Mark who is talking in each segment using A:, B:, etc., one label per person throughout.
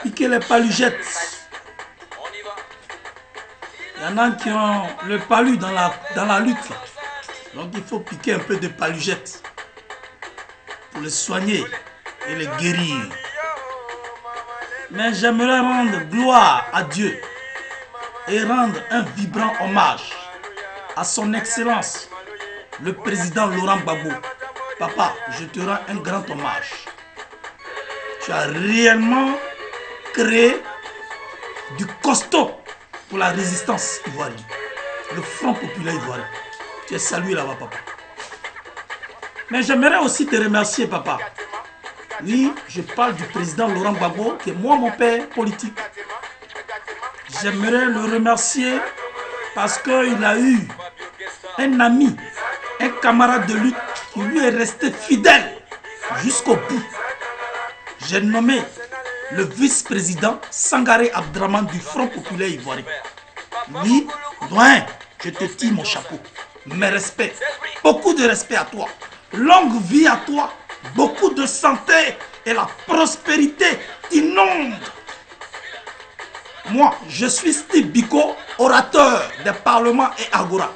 A: Piquer les palugettes. Il y en a qui ont le palu dans la lutte. Là. Donc il faut piquer un peu de palugettes pour les soigner et les guérir. Mais j'aimerais rendre gloire à Dieu et rendre un vibrant hommage à son excellence, le président Laurent Gbagbo. Papa, je te rends un grand hommage. Tu as réellement créé du costaud pour la résistance ivoirienne, le Front populaire ivoirien. Tu es salué là-bas, papa. Mais j'aimerais aussi te remercier, papa. Oui, je parle du président Laurent Gbagbo, qui est moi, mon père politique. J'aimerais le remercier parce qu'il a eu un ami, un camarade de lutte qui lui est resté fidèle jusqu'au bout. J'ai nommé le vice-président Sangaré Abdraman du Front populaire ivoirien. Oui, loin, je te tire mon chapeau. Mes respects, beaucoup de respect à toi. Longue vie à toi, beaucoup de santé et la prospérité t'inonde. Moi, je suis Steve Biko, orateur des parlements et Agora.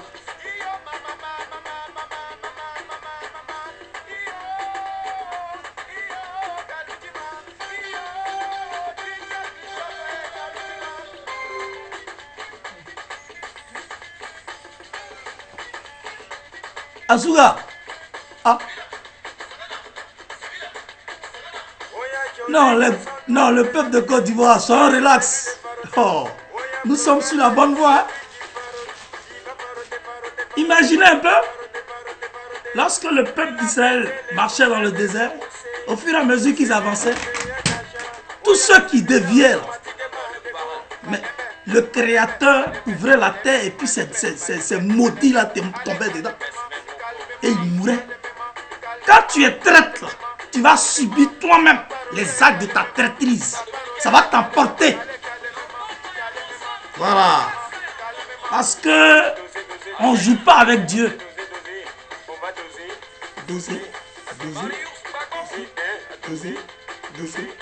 A: Azouga. Ah. Non, le peuple de Côte d'Ivoire, soyons relax. Oh, nous sommes sur la bonne voie. Hein? Imaginez un peu, lorsque le peuple d'Israël marchait dans le désert, au fur et à mesure qu'ils avançaient, tous ceux qui déviaient, mais le Créateur ouvrait la terre et puis ces maudits-là tombaient dedans. Et ils mouraient. Quand tu es traître, tu vas subir toi-même les actes de ta traîtrise. Ça va t'emporter. Voilà. Parce que on ne joue pas avec Dieu. Doser, doser, doser, doser.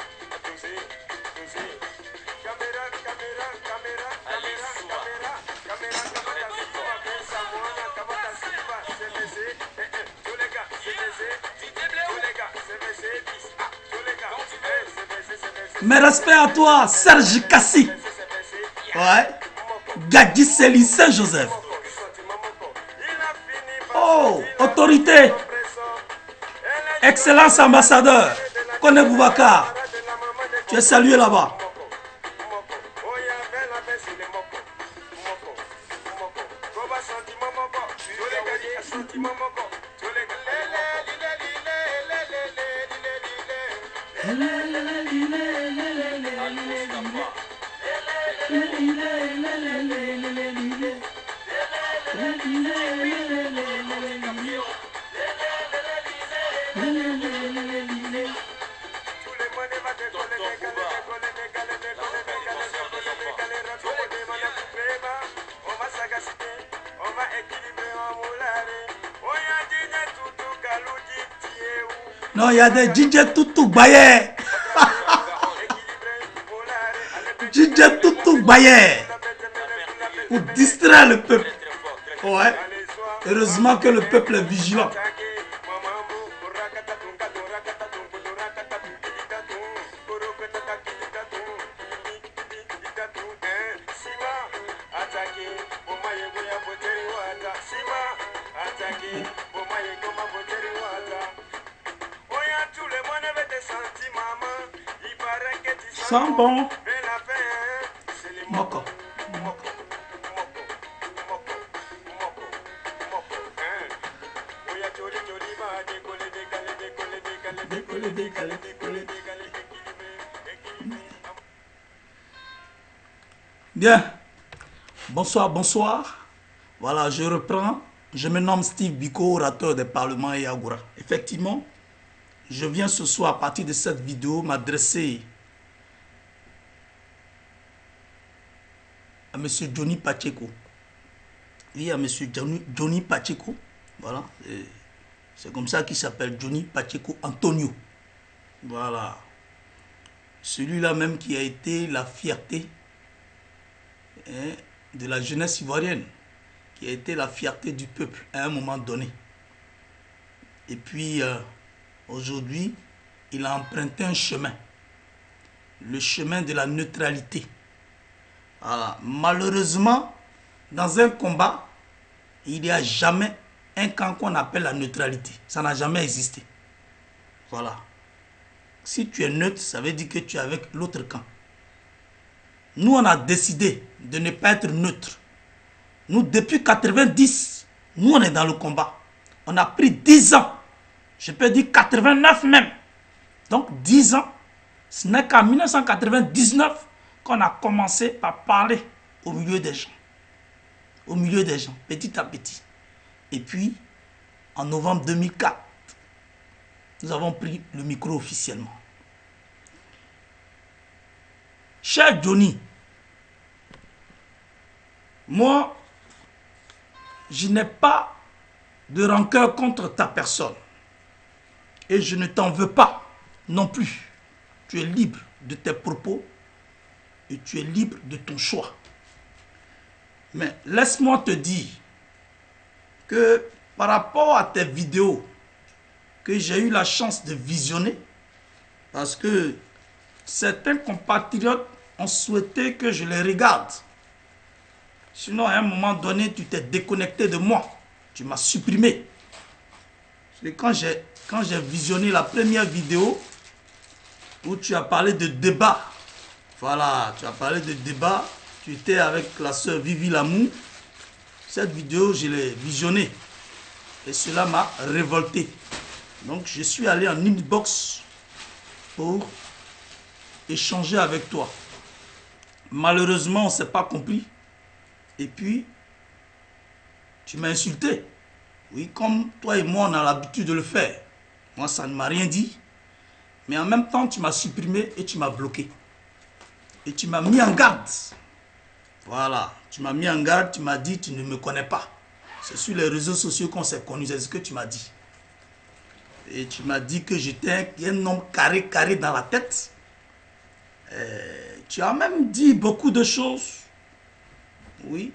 A: Mes respects à toi, Serge Kassi. Ouais. Gadi Seli Saint-Joseph. Oh, autorité. Excellence ambassadeur. Kone Boubacar. Tu es salué là-bas. Non, il y a des DJ Toutou Baye. DJ Toutou Baye. Pour distraire le peuple. Ouais. Heureusement que le peuple est vigilant. Sans bon. Moko. Bien. Bonsoir, bonsoir. Voilà, je reprends. Je me nomme Steve Biko, orateur des parlements et Agora. Effectivement, je viens ce soir à partir de cette vidéo m'adresser à M. Johnny Pacheco. Oui, à M. Johnny Pacheco. Voilà. C'est comme ça qu'il s'appelle, Johnny Pacheco Antonio. Voilà. Celui-là même qui a été la fierté, hein, de la jeunesse ivoirienne, qui a été la fierté du peuple à un moment donné. Et puis, aujourd'hui, il a emprunté un chemin, le chemin de la neutralité. Voilà. Malheureusement, dans un combat, il n'y a jamais un camp qu'on appelle la neutralité. Ça n'a jamais existé. Voilà. Si tu es neutre, ça veut dire que tu es avec l'autre camp. Nous, on a décidé de ne pas être neutre. Nous, depuis 90, nous, on est dans le combat. On a pris 10 ans. Je peux dire 89 même. Donc, 10 ans. Ce n'est qu'en 1999 qu'on a commencé par parler au milieu des gens. Au milieu des gens, petit à petit. Et puis, en novembre 2004, nous avons pris le micro officiellement. Cher Johnny, moi, je n'ai pas de rancœur contre ta personne. Et je ne t'en veux pas non plus. Tu es libre de tes propos et tu es libre de ton choix. Mais laisse-moi te dire que par rapport à tes vidéos que j'ai eu la chance de visionner, parce que certains compatriotes ont souhaité que je les regarde. Sinon, à un moment donné, tu t'es déconnecté de moi. Tu m'as supprimé. Et quand j'ai visionné la première vidéo où tu as parlé de débat, voilà, tu as parlé de débat, tu étais avec la sœur Vivi Lamou. Cette vidéo, je l'ai visionnée et cela m'a révolté. Donc, je suis allé en inbox pour échanger avec toi. Malheureusement, on ne s'est pas compris. Et puis, tu m'as insulté. Oui, comme toi et moi, on a l'habitude de le faire. Moi, ça ne m'a rien dit. Mais en même temps, tu m'as supprimé et tu m'as bloqué. Et tu m'as mis en garde. Voilà. Tu m'as mis en garde, tu m'as dit, tu ne me connais pas. C'est sur les réseaux sociaux qu'on s'est connus, c'est ce que tu m'as dit. Et tu m'as dit que j'étais un homme carré dans la tête. Tu as même dit beaucoup de choses. Oui.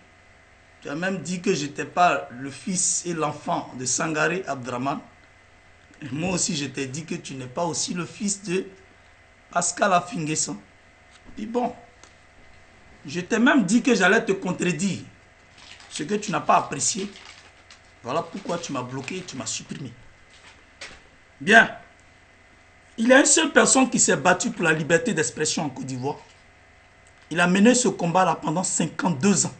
A: Tu as même dit que je n'étais pas le fils et l'enfant de Sangaré Abdraman. Et moi aussi, je t'ai dit que tu n'es pas aussi le fils de Pascal Afinguessan. Puis bon, je t'ai même dit que j'allais te contredire. Ce que tu n'as pas apprécié. Voilà pourquoi tu m'as bloqué et tu m'as supprimé. Bien. Il y a une seule personne qui s'est battue pour la liberté d'expression en Côte d'Ivoire. Il a mené ce combat-là pendant 52 ans.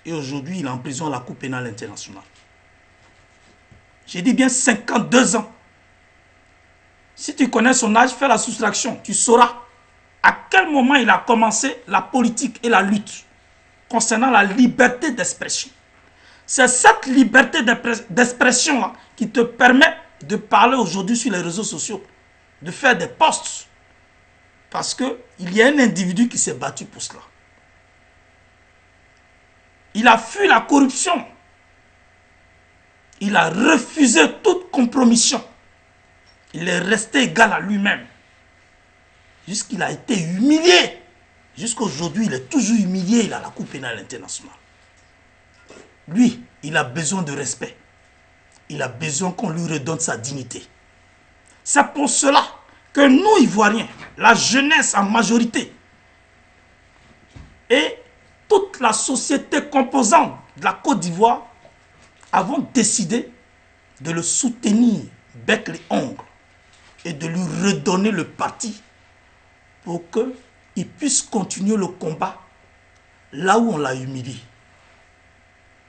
A: Et aujourd'hui, il est en prison à la Cour pénale internationale. J'ai dit bien 52 ans. Si tu connais son âge, fais la soustraction. Tu sauras à quel moment il a commencé la politique et la lutte concernant la liberté d'expression. C'est cette liberté d'expression qui te permet de parler aujourd'hui sur les réseaux sociaux, de faire des posts. Parce qu'il y a un individu qui s'est battu pour cela. Il a fui la corruption. Il a refusé toute compromission. Il est resté égal à lui-même. Jusqu'il a été humilié. Jusqu'aujourd'hui, il est toujours humilié. Il a la Cour pénale internationale. Lui, il a besoin de respect. Il a besoin qu'on lui redonne sa dignité. C'est pour cela que nous, Ivoiriens, la jeunesse en majorité, et toute la société composante de la Côte d'Ivoire avons décidé de le soutenir bec les ongles et de lui redonner le parti pour qu'il puisse continuer le combat là où on l'a humilié.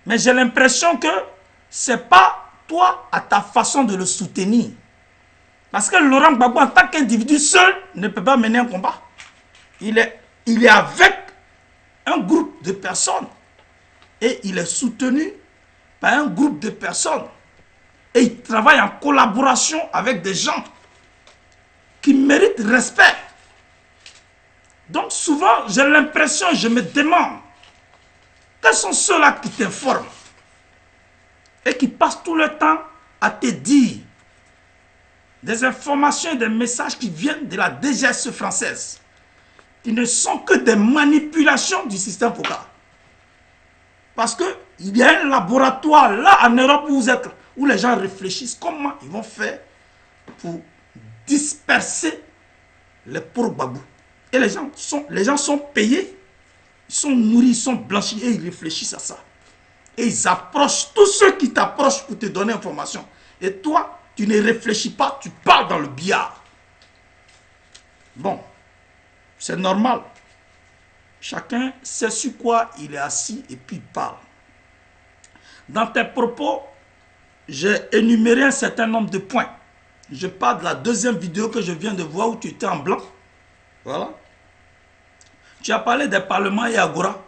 A: Mais j'ai l'impression que ce n'est pas toi, à ta façon de le soutenir. Parce que Laurent Gbagbo, en tant qu'individu seul, ne peut pas mener un combat. Il est avec un groupe de personnes et il est soutenu par un groupe de personnes et il travaille en collaboration avec des gens qui méritent respect. Donc souvent, j'ai l'impression, je me demande, quels sont ceux-là qui t'informent et qui passent tout le temps à te dire des informations et des messages qui viennent de la DGSE française, qui ne sont que des manipulations du système Foka. Parce qu'il y a un laboratoire là en Europe où vous êtes, où les gens réfléchissent comment ils vont faire pour disperser les pauvres babous. Et les gens sont payés, ils sont nourris, ils sont blanchis et ils réfléchissent à ça. Et ils approchent tous ceux qui t'approchent pour te donner information. Et toi, tu ne réfléchis pas, tu parles dans le billard. Bon, c'est normal. Chacun sait sur quoi il est assis et puis il parle. Dans tes propos, j'ai énuméré un certain nombre de points. Je parle de la deuxième vidéo que je viens de voir où tu étais en blanc. Voilà. Tu as parlé des parlements et Agora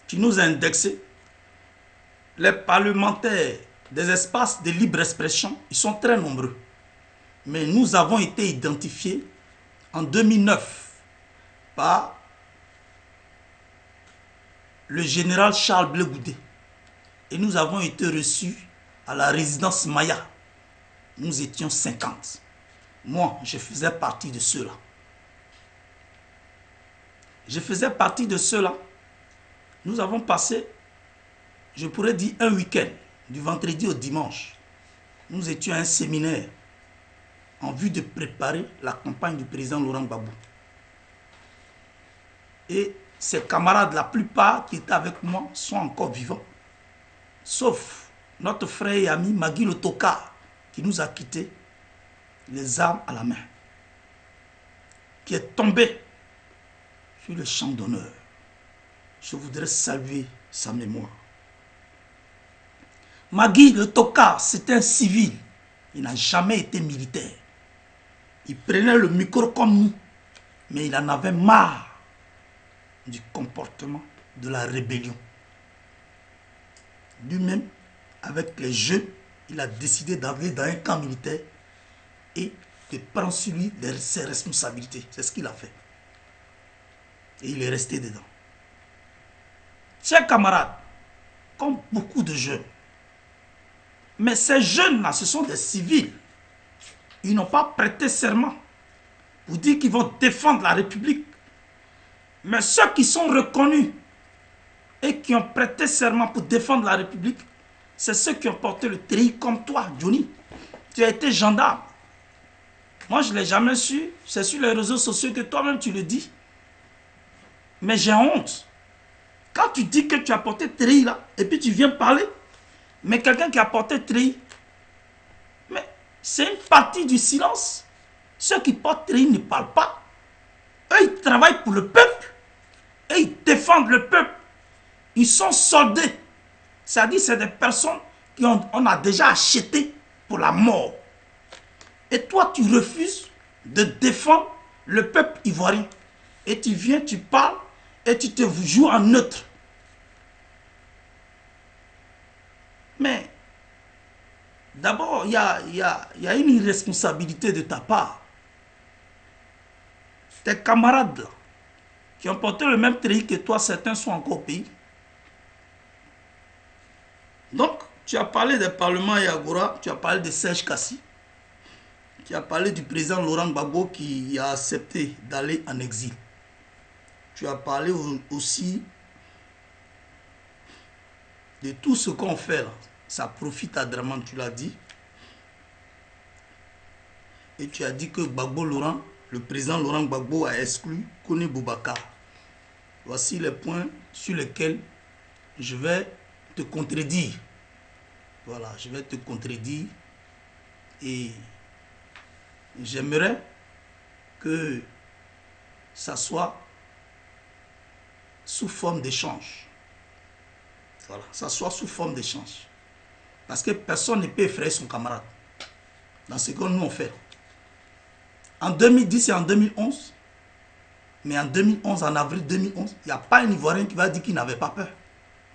A: qui nous a indexés. Les parlementaires des espaces de libre expression, ils sont très nombreux. Mais nous avons été identifiés en 2009 par le général Charles Blé Goudé. Et nous avons été reçus à la résidence Maya. Nous étions 50. Moi, je faisais partie de ceux-là. Je faisais partie de ceux-là. Nous avons passé, je pourrais dire, un week-end, du vendredi au dimanche. Nous étions à un séminaire en vue de préparer la campagne du président Laurent Gbagbo. Et ses camarades, la plupart qui étaient avec moi, sont encore vivants. Sauf notre frère et ami Magui le Tokar, qui nous a quittés, les armes à la main, qui est tombé sur le champ d'honneur. Je voudrais saluer sa mémoire. Magui le Tokar, c'était un civil. Il n'a jamais été militaire. Il prenait le micro comme nous, mais il en avait marre du comportement de la rébellion. Lui-même, avec les jeunes, il a décidé d'aller dans un camp militaire et de prendre sur lui ses responsabilités. C'est ce qu'il a fait. Et il est resté dedans. Chers camarades, comme beaucoup de jeunes, mais ces jeunes-là, ce sont des civils. Ils n'ont pas prêté serment pour dire qu'ils vont défendre la République. Mais ceux qui sont reconnus et qui ont prêté serment pour défendre la République, c'est ceux qui ont porté le treillis comme toi, Johnny. Tu as été gendarme. Moi, je ne l'ai jamais su. C'est sur les réseaux sociaux que toi-même tu le dis. Mais j'ai honte. Quand tu dis que tu as porté treillis là, et puis tu viens parler, mais quelqu'un qui a porté treillis, mais c'est une partie du silence. Ceux qui portent treillis ne parlent pas. Eux, ils travaillent pour le peuple. Et ils défendent le peuple. Ils sont soldés. C'est-à-dire c'est des personnes qu'on a déjà achetées pour la mort. Et toi, tu refuses de défendre le peuple ivoirien. Et tu viens, tu parles, et tu te joues en neutre. Mais, d'abord, il y a une irresponsabilité de ta part. Tes camarades, là, qui ont porté le même treillis que toi, certains sont encore au pays. Donc, tu as parlé des parlements et Agora, tu as parlé de Serge Kassi, tu as parlé du président Laurent Gbagbo qui a accepté d'aller en exil. Tu as parlé aussi de tout ce qu'on fait là. Ça profite à Draman, tu l'as dit. Et tu as dit que Gbagbo Laurent, le président Laurent Gbagbo a exclu Kone Boubacar. Voici les points sur lesquels je vais te contredire. Voilà, je vais te contredire. Et j'aimerais que ça soit sous forme d'échange. Voilà, ça soit sous forme d'échange. Parce que personne ne peut effrayer son camarade. Dans ce que nous on fait. En 2010 et en 2011, mais en 2011, en avril 2011, il n'y a pas un Ivoirien qui va dire qu'il n'avait pas peur.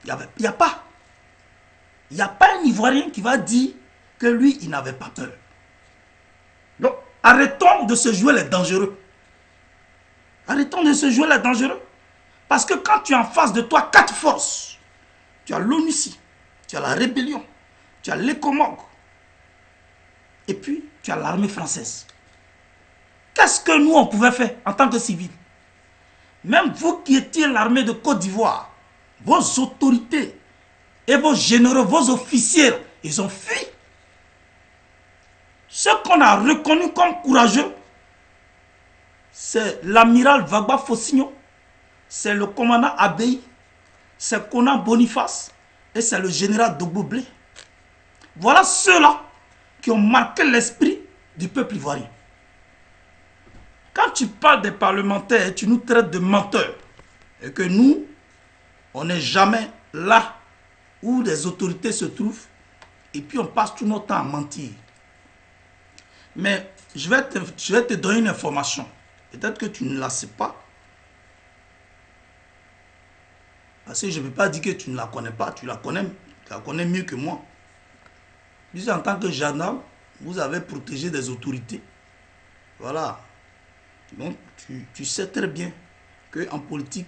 A: Il n'y a pas. Il n'y a pas un Ivoirien qui va dire que lui, il n'avait pas peur. Donc, arrêtons de se jouer les dangereux. Arrêtons de se jouer les dangereux. Parce que quand tu as en face de toi 4 forces, tu as l'ONUCI, tu as la rébellion, tu as l'ECOMOG, et puis tu as l'armée française. Qu'est-ce que nous, on pouvait faire en tant que civils? Même vous qui étiez l'armée de Côte d'Ivoire, vos autorités et vos généraux, vos officiers, ils ont fui. Ce qu'on a reconnu comme courageux, c'est l'amiral Vagba Fossigno, c'est le commandant Abey, c'est Conan Boniface et c'est le général Dogbo. Voilà ceux-là qui ont marqué l'esprit du peuple ivoirien. Quand tu parles des parlementaires, tu nous traites de menteurs. Et que nous, on n'est jamais là où les autorités se trouvent. Et puis on passe tout notre temps à mentir. Mais je vais te donner une information. Peut-être que tu ne la sais pas. Parce que je ne peux pas dire que tu ne la connais pas. Tu la connais mieux que moi. Puisque en tant que gendarme, vous avez protégé des autorités. Voilà. Donc, tu sais très bien qu'en politique,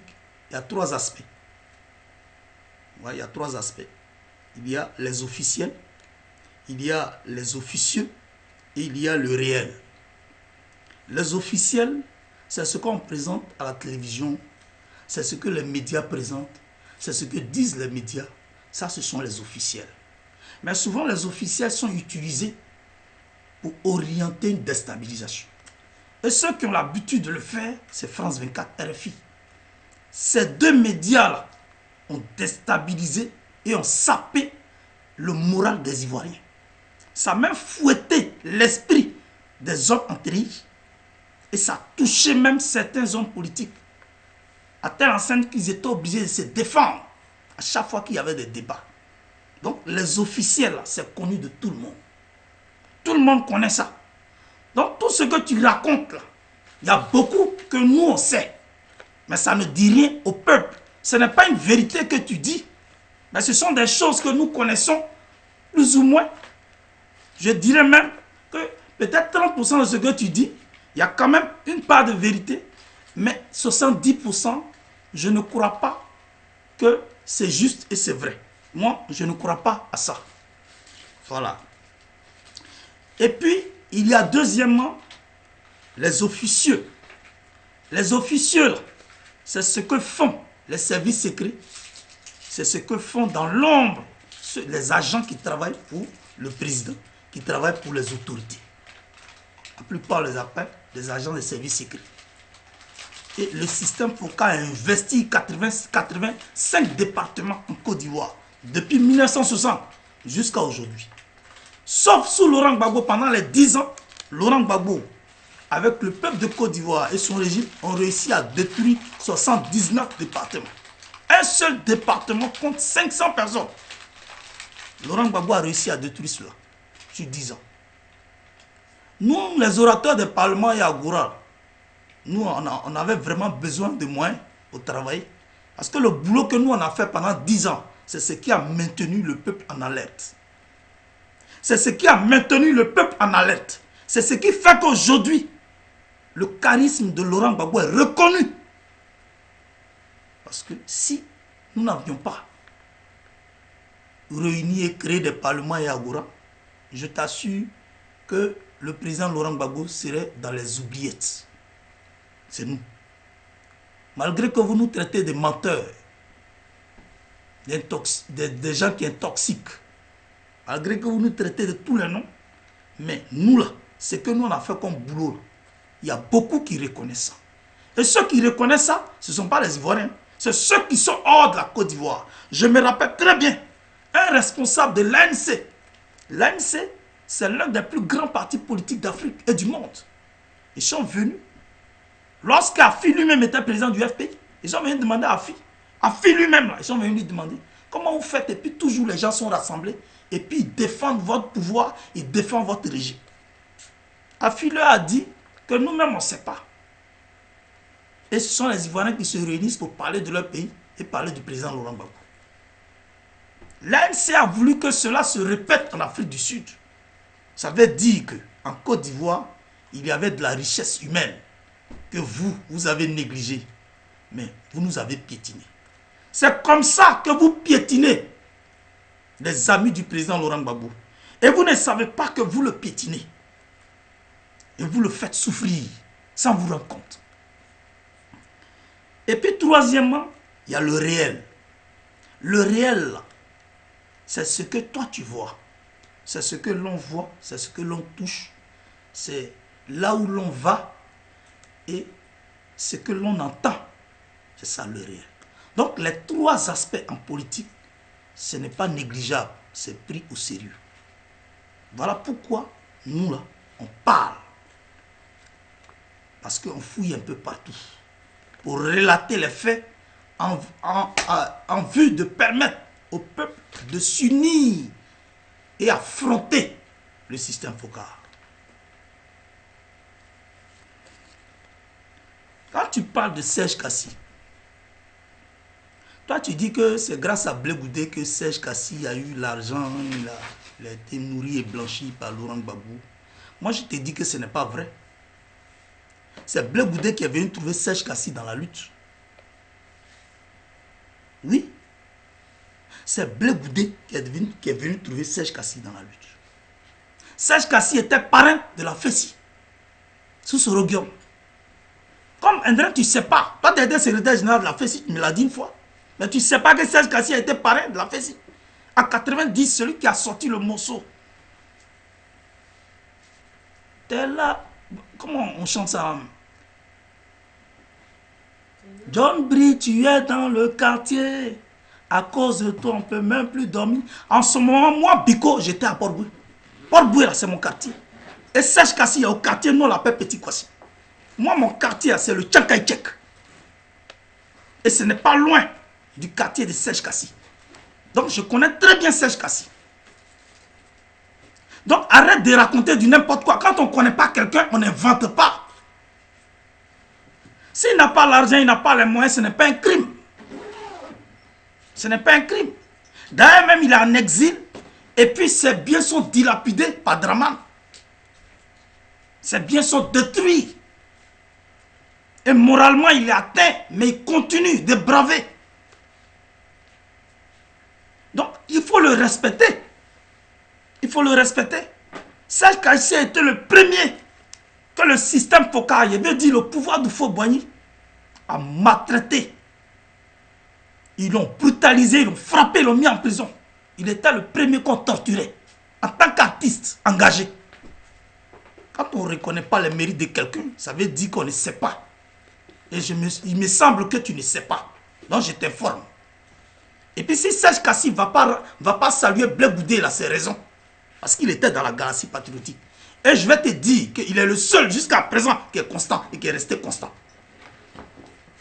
A: il y a trois aspects. Ouais, il y a trois aspects. Il y a les officiels, il y a les officieux et il y a le réel. Les officiels, c'est ce qu'on présente à la télévision, c'est ce que les médias présentent, c'est ce que disent les médias. Ça, ce sont les officiels. Mais souvent, les officiels sont utilisés pour orienter une déstabilisation. Et ceux qui ont l'habitude de le faire, c'est France 24, RFI. Ces deux médias-là ont déstabilisé et ont sapé le moral des Ivoiriens. Ça a même fouetté l'esprit des hommes antérieurs. Et ça a touché même certains hommes politiques. À telle enseigne qu'ils étaient obligés de se défendre à chaque fois qu'il y avait des débats. Donc les officiels, c'est connu de tout le monde. Tout le monde connaît ça. Donc tout ce que tu racontes là, il y a beaucoup que nous on sait. Mais ça ne dit rien au peuple. Ce n'est pas une vérité que tu dis. Mais ce sont des choses que nous connaissons plus ou moins. Je dirais même que peut-être 30% de ce que tu dis, il y a quand même une part de vérité. Mais 70%, je ne crois pas que c'est juste et c'est vrai. Moi, je ne crois pas à ça. Voilà. Et puis, il y a deuxièmement les officieux. Les officieux, c'est ce que font les services secrets. C'est ce que font dans l'ombre les agents qui travaillent pour le président, qui travaillent pour les autorités. La plupart les appellent des agents des services secrets. Et le système FOCA a investi 85 départements en Côte d'Ivoire depuis 1960 jusqu'à aujourd'hui. Sauf sous Laurent Gbagbo, pendant les 10 ans, Laurent Gbagbo, avec le peuple de Côte d'Ivoire et son régime, ont réussi à détruire 79 départements. Un seul département compte 500 personnes. Laurent Gbagbo a réussi à détruire cela sur 10 ans. Nous, les orateurs des parlements et Agoura, nous, on avait vraiment besoin de moyens pour travailler. Parce que le boulot que nous, on a fait pendant 10 ans, c'est ce qui a maintenu le peuple en alerte. C'est ce qui a maintenu le peuple en alerte. C'est ce qui fait qu'aujourd'hui, le charisme de Laurent Gbagbo est reconnu. Parce que si nous n'avions pas réuni et créé des parlements et Agora, je t'assure que le président Laurent Gbagbo serait dans les oubliettes. C'est nous. Malgré que vous nous traitez de menteurs, des gens qui sont toxiques, malgré que vous nous traitez de tous les noms, mais nous là, ce que nous on a fait comme boulot, là, il y a beaucoup qui reconnaissent ça. Et ceux qui reconnaissent ça, ce ne sont pas les Ivoiriens, c'est ceux qui sont hors de la Côte d'Ivoire. Je me rappelle très bien, un responsable de l'ANC. L'ANC, c'est l'un des plus grands partis politiques d'Afrique et du monde. Ils sont venus. Lorsqu'Afi lui-même était président du FPI, ils sont venus demander à Afi. Afi lui-même, ils sont venus lui demander comment vous faites. Et puis toujours les gens sont rassemblés. Et puis ils défendent votre pouvoir, ils défendent votre régime. Afi leur a dit que nous-mêmes, on ne sait pas. Et ce sont les Ivoiriens qui se réunissent pour parler de leur pays et parler du président Laurent Gbagbo. L'ANC a voulu que cela se répète en Afrique du Sud. Ça veut dire qu'en Côte d'Ivoire, il y avait de la richesse humaine que vous avez négligée. Mais vous nous avez piétinés. C'est comme ça que vous piétinez les amis du président Laurent Gbagbo. Et vous ne savez pas que vous le piétinez. Et vous le faites souffrir sans vous rendre compte. Et puis troisièmement, il y a le réel. Le réel, c'est ce que toi tu vois. C'est ce que l'on voit, c'est ce que l'on touche. C'est là où l'on va et ce que l'on entend. C'est ça le réel. Donc les trois aspects en politique, ce n'est pas négligeable, c'est pris au sérieux. Voilà pourquoi nous là, on parle. Parce qu'on fouille un peu partout pour relater les faits en vue de permettre au peuple de s'unir et affronter le système Focard. Quand tu parles de Serge Kassi, toi tu dis que c'est grâce à Blé Goudé que Serge Kassi a eu l'argent, il a été nourri et blanchi par Laurent Gbagbo. Moi je te dis que ce n'est pas vrai. C'est Blé Goudé qui est venu trouver Serge Kassi dans la lutte. Oui. C'est Blé Goudé qui est venu trouver Serge Kassi dans la lutte. Serge Kassi était parrain de la FESI. Sous ce roguium. Comme André, tu ne sais pas. Toi, tu étais secrétaire général de la FESI, tu me l'as dit une fois. Mais tu ne sais pas que Serge Kassi a été parrain de la FESI. En 90, celui qui a sorti le morceau. T'es là. Comment on chante ça? John Brie, tu es dans le quartier. À cause de toi, on ne peut même plus dormir. En ce moment, moi, Biko, j'étais à Port-Boué. Port-Boué, là, c'est mon quartier. Et Serge Kassi, il y a au quartier, nous, on l'appelle Petit Kwasi. Moi, mon quartier, c'est le Tchakaïtchek. Et ce n'est pas loin du quartier de Serge Kassi. Donc, je connais très bien Serge Kassi. Donc, arrête de raconter du n'importe quoi. Quand on ne connaît pas quelqu'un, on n'invente pas. S'il n'a pas l'argent, il n'a pas les moyens, ce n'est pas un crime. Ce n'est pas un crime. D'ailleurs, même, il est en exil. Et puis, ses biens sont dilapidés par Draman. Ses biens sont détruits. Et moralement, il est atteint, mais il continue de braver. Donc, il faut le respecter. Il faut le respecter. Serge Kassi a été le premier que le système Focard, je veux dire le pouvoir du Faux-Boigny, a maltraité. Ils l'ont brutalisé, ils l'ont frappé, ils l'ont mis en prison. Il était le premier qu'on torturait en tant qu'artiste engagé. Quand on ne reconnaît pas les mérites de quelqu'un, ça veut dire qu'on ne sait pas. Et il me semble que tu ne sais pas. Donc je t'informe. Et puis si Serge Kassi ne va pas saluer Blé Goudé, là, c'est raison. Parce qu'il était dans la galaxie patriotique. Et je vais te dire qu'il est le seul jusqu'à présent qui est constant et qui est resté constant.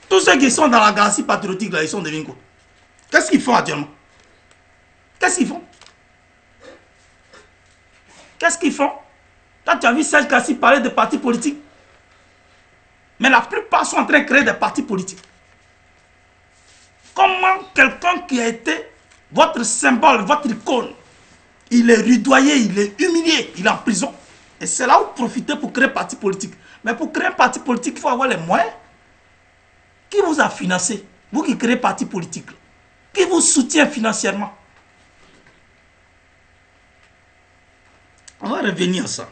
A: Tous ceux qui sont dans la galaxie patriotique, là, ils sont devenus quoi? Qu'est-ce qu'ils font actuellement? Qu'est-ce qu'ils font? Qu'est-ce qu'ils font? Toi, tu as vu Serge Kassi parler de partis politiques. Mais la plupart sont en train de créer des partis politiques. Comment quelqu'un qui a été votre symbole, votre icône, il est rudoyé, il est humilié, il est en prison. Et c'est là où vous profitez pour créer un parti politique. Mais pour créer un parti politique, il faut avoir les moyens. Qui vous a financé? Vous qui créez un parti politique. Qui vous soutient financièrement? On va revenir à ça.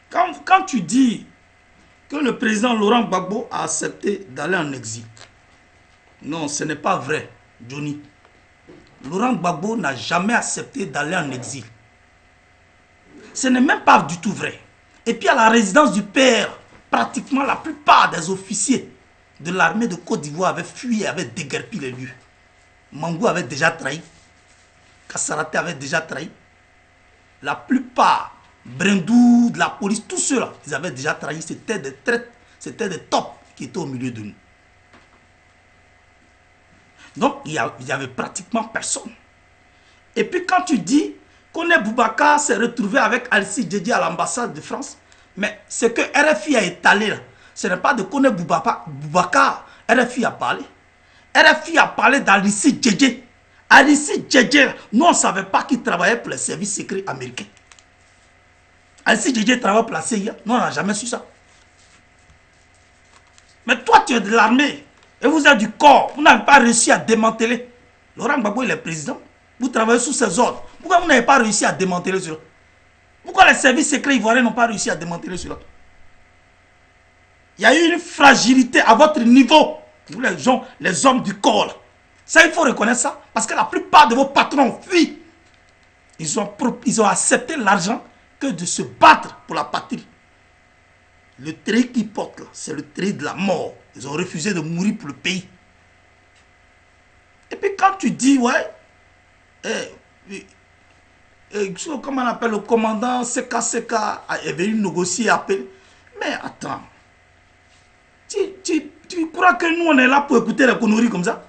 A: Quand tu dis que le président Laurent Gbagbo a accepté d'aller en exil, non, ce n'est pas vrai, Johnny. Laurent Gbagbo n'a jamais accepté d'aller en exil. Ce n'est même pas du tout vrai. Et puis à la résidence du père, pratiquement la plupart des officiers de l'armée de Côte d'Ivoire avaient fui et avaient déguerpi les lieux. Mangou avait déjà trahi. Kassaraté avait déjà trahi. La plupart, Brindou, de la police, tous ceux-là, ils avaient déjà trahi. C'était des traites, c'était des tops qui étaient au milieu de nous. Donc, il n'y avait pratiquement personne. Et puis, quand tu dis Kone Boubacar s'est retrouvé avec Alcide Djedje à l'ambassade de France, mais ce que RFI a étalé là, ce n'est pas de Kone Boubacar. RFI a parlé. RFI a parlé d'Alcide Djedje. Alcide Djedje, nous on ne savait pas qu'il travaillait pour les services secrets américains. Alcide Djedje travaille pour la CIA. Nous on n'a jamais su ça. Mais toi tu es de l'armée et vous êtes du corps. Vous n'avez pas réussi à démanteler. Laurent Gbagbo il est président. Vous travaillez sous ses ordres. Pourquoi vous n'avez pas réussi à démanteler cela? Pourquoi les services secrets ivoiriens n'ont pas réussi à démanteler cela? Il y a eu une fragilité à votre niveau, vous les hommes du corps. Ça, il faut reconnaître ça, parce que la plupart de vos patrons fuient. Ils ont accepté l'argent que de se battre pour la patrie. Le trait qu'ils portent là, c'est le trait de la mort. Ils ont refusé de mourir pour le pays. Et puis quand tu dis, ouais, comment on appelle le commandant CKCK est venu négocier, appeler. Mais attends, tu crois que nous on est là pour écouter les conneries comme ça?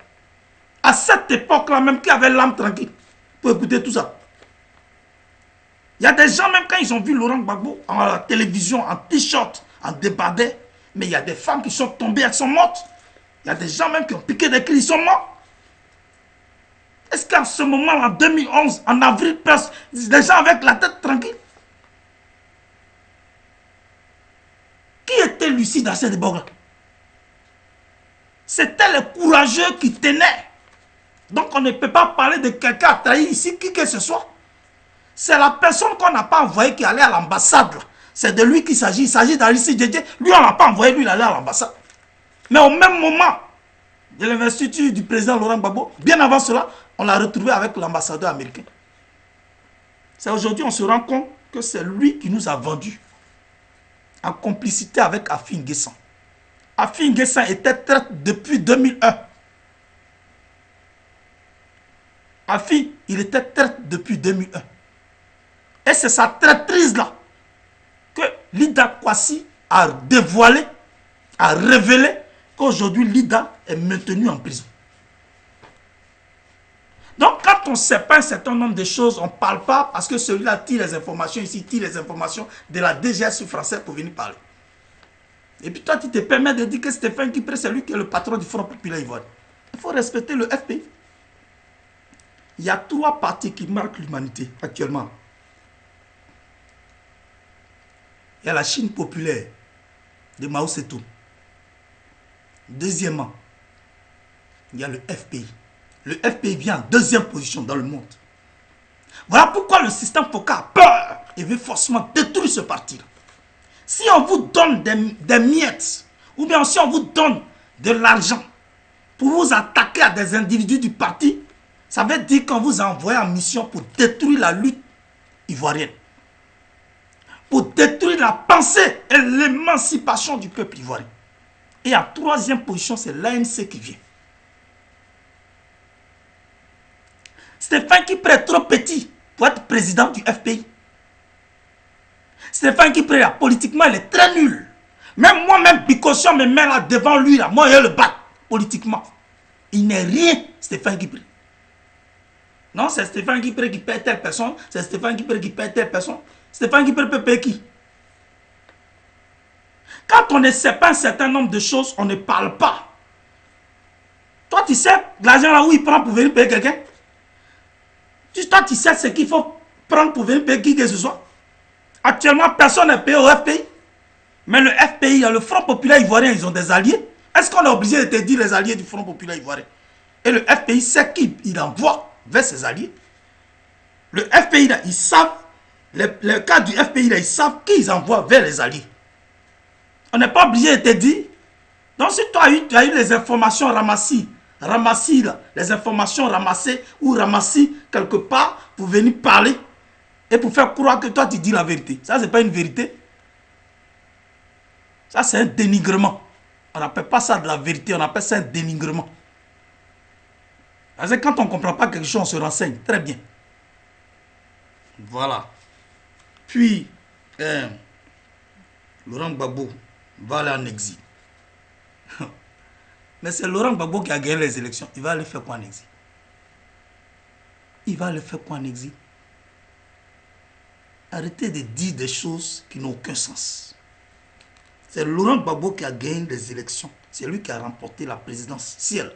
A: À cette époque-là même, qui avait l'âme tranquille pour écouter tout ça? Il y a des gens, même quand ils ont vu Laurent Gbagbo à la télévision, en t-shirt, en débardeur, mais il y a des femmes qui sont tombées, elles sont mortes. Il y a des gens même qui ont piqué des cris, ils sont morts. Est-ce qu'en ce moment, en 2011, en avril, des gens avec la tête tranquille? Qui était lucide à cette époque-là? C'était les courageux qui tenaient. Donc on ne peut pas parler de quelqu'un à trahir ici, qui que ce soit. C'est la personne qu'on n'a pas envoyée qui allait à l'ambassade. C'est de lui qu'il s'agit. Il s'agit d'Alissi Djedje. Lui, on n'a pas envoyé, lui, il allait à l'ambassade. Mais au même moment de l'investiture du président Laurent Gbagbo, bien avant cela, on l'a retrouvé avec l'ambassadeur américain. C'est aujourd'hui on se rend compte que c'est lui qui nous a vendus en complicité avec Afi N'Guessan. Afi N'Guessan était traître depuis 2001. Afi, il était traître depuis 2001. Et c'est sa traîtrise-là que Lida Kwasi a dévoilé, a révélé qu'aujourd'hui Lida est maintenu en prison. Donc quand on ne sait pas un certain nombre de choses, on ne parle pas parce que celui-là tire les informations ici, tire les informations de la DGS français pour venir parler. Et puis toi tu te permets de dire que Stéphane Kipré c'est lui qui est le patron du Front Populaire Ivoirien. Il faut respecter le FPI. Il y a 3 partis qui marquent l'humanité actuellement. Il y a la Chine populaire de Mao Tse-tung. Deuxièmement, il y a le FPI. Le FPI vient en 2e position dans le monde. Voilà pourquoi le système Foka a peur et veut forcément détruire ce parti-là. Si on vous donne des miettes, ou bien si on vous donne de l'argent pour vous attaquer à des individus du parti, ça veut dire qu'on vous a envoyé en mission pour détruire la lutte ivoirienne. Pour détruire la pensée et l'émancipation du peuple ivoirien. Et en 3e position, c'est l'ANC qui vient. Stéphane Kipré est trop petit pour être président du FPI. Stéphane Kipré, là, politiquement, il est très nul. Même moi-même, Bikotion me met là devant lui, là, moi, je le bats politiquement. Il n'est rien, Stéphane Kipré. Non, c'est Stéphane Kipré qui paie telle personne, c'est Stéphane Kipré qui paie telle personne. Stéphane Kipré peut payer qui? Quand on ne sait pas un certain nombre de choses, on ne parle pas. Toi, tu sais l'argent là où il prend pour venir payer quelqu'un? Toi, tu sais ce qu'il faut prendre pour venir payer qui que ce soit? Actuellement, personne n'est payé au FPI. Mais le FPI, le Front Populaire Ivoirien, ils ont des alliés. Est-ce qu'on est obligé de te dire les alliés du Front Populaire Ivoirien? Et le FPI sait qui il envoie vers ses alliés. Le FPI, là, ils savent, les cas du FPI, là, ils savent qui ils envoient vers les alliés. On n'est pas obligé de te dire. Donc si toi, tu as eu les informations ramassées, là, les informations ramassées ou ramassées quelque part pour venir parler et pour faire croire que toi, tu dis la vérité. Ça, ce n'est pas une vérité. Ça, c'est un dénigrement. On n'appelle pas ça de la vérité, on appelle ça un dénigrement. Parce que quand on ne comprend pas quelque chose, on se renseigne. Très bien. Voilà. Puis, Laurent Gbagbo va aller en exil. Mais c'est Laurent Gbagbo qui a gagné les élections. Il va aller faire quoi en exil? Il va aller faire quoi en exil? Arrêtez de dire des choses qui n'ont aucun sens. C'est Laurent Gbagbo qui a gagné les élections. C'est lui qui a remporté la présidentielle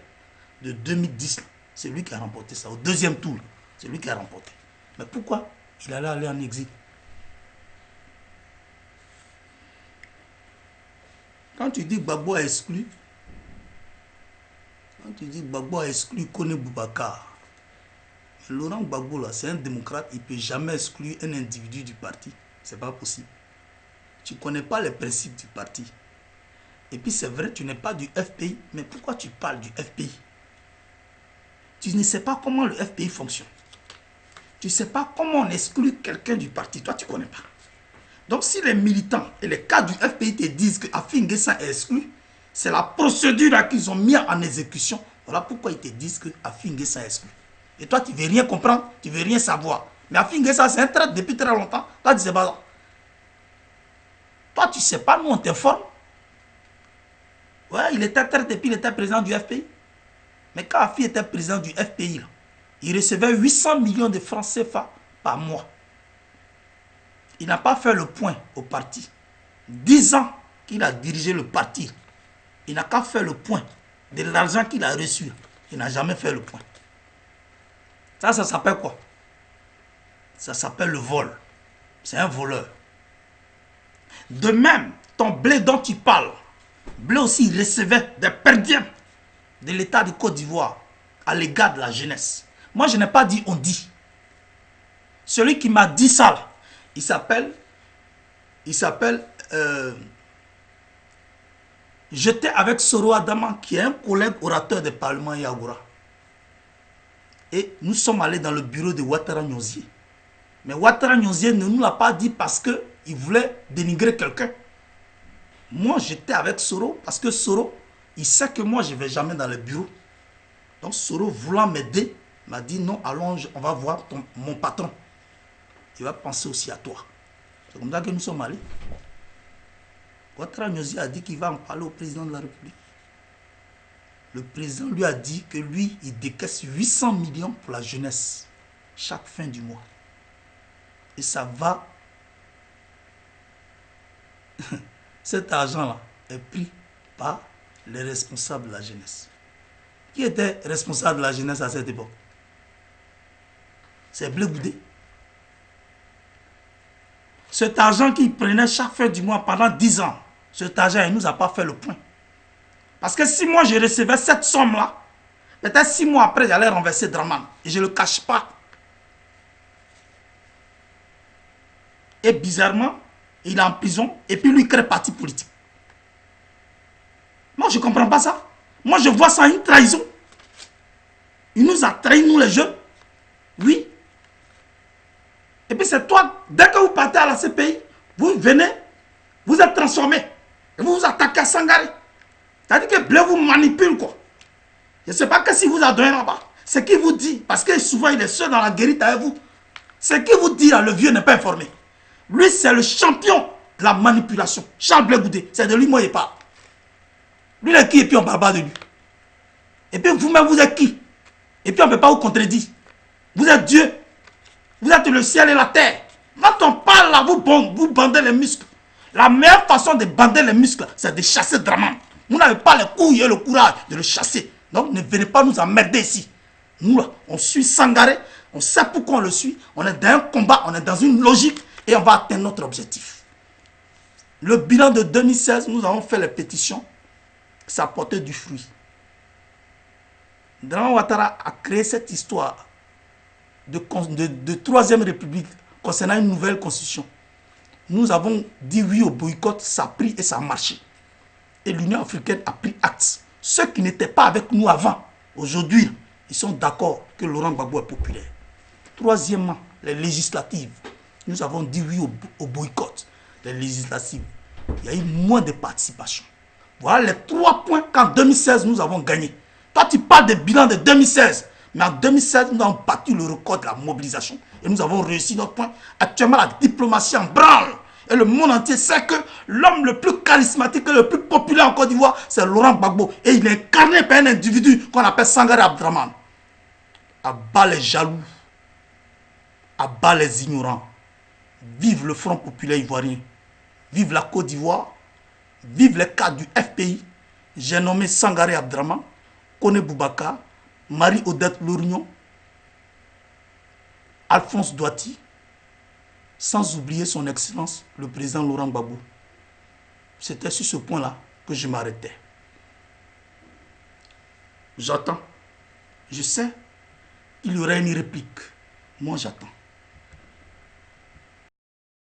A: de 2010. C'est lui qui a remporté ça. Au 2e tour, c'est lui qui a remporté. Mais pourquoi il allait aller en exil? Quand tu dis Gbagbo a exclu, Kone Boubacar, Laurent Gbagbo, c'est un démocrate, il ne peut jamais exclure un individu du parti. C'est pas possible. Tu ne connais pas les principes du parti. Et puis c'est vrai, tu n'es pas du FPI, mais pourquoi tu parles du FPI? Tu ne sais pas comment le FPI fonctionne. Tu ne sais pas comment on exclut quelqu'un du parti. Toi, tu ne connais pas. Donc si les militants et les cadres du FPI te disent que Affi N'Guessan est exclu, c'est la procédure qu'ils ont mis en exécution. Voilà pourquoi ils te disent que Affi N'Guessan est exclu. Et toi, tu ne veux rien comprendre, tu ne veux rien savoir. Mais Affi N'Guessan, c'est un traître depuis très longtemps. Toi, tu ne sais pas ça. Toi, tu ne sais pas, nous, on t'informe. Ouais, il était traître depuis qu'il était président du FPI. Mais quand Affi était président du FPI, là, il recevait 800 millions de francs CFA par mois. Il n'a pas fait le point au parti. 10 ans qu'il a dirigé le parti. Il n'a qu'à faire le point de l'argent qu'il a reçu. Il n'a jamais fait le point. Ça s'appelle quoi? Ça s'appelle le vol. C'est un voleur. De même, ton blé dont tu parles, blé aussi il recevait des perdiens de l'État de Côte d'Ivoire à l'égard de la jeunesse. Moi, je n'ai pas dit on dit. Celui qui m'a dit ça, là, il s'appelle, j'étais avec Soro Adama, qui est un collègue orateur du Parlement Yagoura. Et nous sommes allés dans le bureau de Ouattara Nyonzié. Mais Ouattara Nyonzié ne nous l'a pas dit parce qu'il voulait dénigrer quelqu'un. Moi, j'étais avec Soro parce que Soro, il sait que moi, je ne vais jamais dans le bureau. Donc Soro, voulant m'aider, m'a dit non, allons, on va voir mon patron. Il va penser aussi à toi. C'est comme ça que nous sommes allés. Ouattara Nyonzié a dit qu'il va en parler au président de la République. Le président lui a dit que lui, il décaisse 800 millions pour la jeunesse chaque fin du mois. Et ça va. Cet argent-là est pris par les responsables de la jeunesse. Qui était responsable de la jeunesse à cette époque? C'est Blé Goudé. Cet argent qu'il prenait chaque fin du mois pendant 10 ans, cet argent, il ne nous a pas fait le point. Parce que si moi je recevais cette somme-là, peut-être 6 mois après, j'allais renverser Draman. Et je ne le cache pas. Et bizarrement, il est en prison et puis lui crée parti politique. Moi, je ne comprends pas ça. Moi, je vois ça une trahison. Il nous a trahis, nous les jeunes. Oui. Et puis c'est toi, dès que vous partez à la CPI, vous venez, vous êtes transformé. Et vous vous attaquez à Sangaré. C'est-à-dire que Blé vous manipule, quoi. Je ne sais pas qu'est-ce qu'il vous a donné là-bas. Ce qu'il vous dit, parce que souvent il est seul dans la guérite avec vous. Ce qu'il vous dit là, le vieux n'est pas informé. Lui, c'est le champion de la manipulation. Charles Blé Goudé, c'est de lui, moi, il parle. Lui, il est qui et puis on ne parle pas de lui. Et puis vous-même, vous êtes qui? Et puis on ne peut pas vous contredire. Vous êtes Dieu. Vous êtes le ciel et la terre. Quand on parle là, vous bandez les muscles. La meilleure façon de bander les muscles, c'est de chasser Draman. Vous n'avez pas les couilles et le courage de le chasser. Donc ne venez pas nous emmerder ici. Nous là, on suit Sangaré. On sait pourquoi on le suit. On est dans un combat, on est dans une logique et on va atteindre notre objectif. Le bilan de 2016, nous avons fait les pétitions. Ça a porté du fruit. Draman Ouattara a créé cette histoire de Troisième République concernant une nouvelle constitution. Nous avons dit oui au boycott, ça a pris et ça a marché. Et l'Union africaine a pris acte. Ceux qui n'étaient pas avec nous avant, aujourd'hui, ils sont d'accord que Laurent Gbagbo est populaire. Troisièmement, les législatives. Nous avons dit oui au boycott. Les législatives. Il y a eu moins de participation. Voilà les 3 points qu'en 2016, nous avons gagné. Toi, tu parles des bilans de 2016. Mais en 2016, nous avons battu le record de la mobilisation. Et nous avons réussi notre point. Actuellement, la diplomatie en branle. Et le monde entier sait que l'homme le plus charismatique et le plus populaire en Côte d'Ivoire, c'est Laurent Gbagbo. Et il est incarné par un individu qu'on appelle Sangaré Abdraman. À bas les jaloux. À bas les ignorants. Vive le Front populaire ivoirien. Vive la Côte d'Ivoire. Vive les cadres du FPI. J'ai nommé Sangaré Abdraman, Kone Boubacar, Marie-Odette Lorignon, Alphonse Douati, sans oublier son excellence, le président Laurent Gbagbo. C'était sur ce point-là que je m'arrêtais. J'attends. Je sais qu'il y aura une réplique. Moi, j'attends.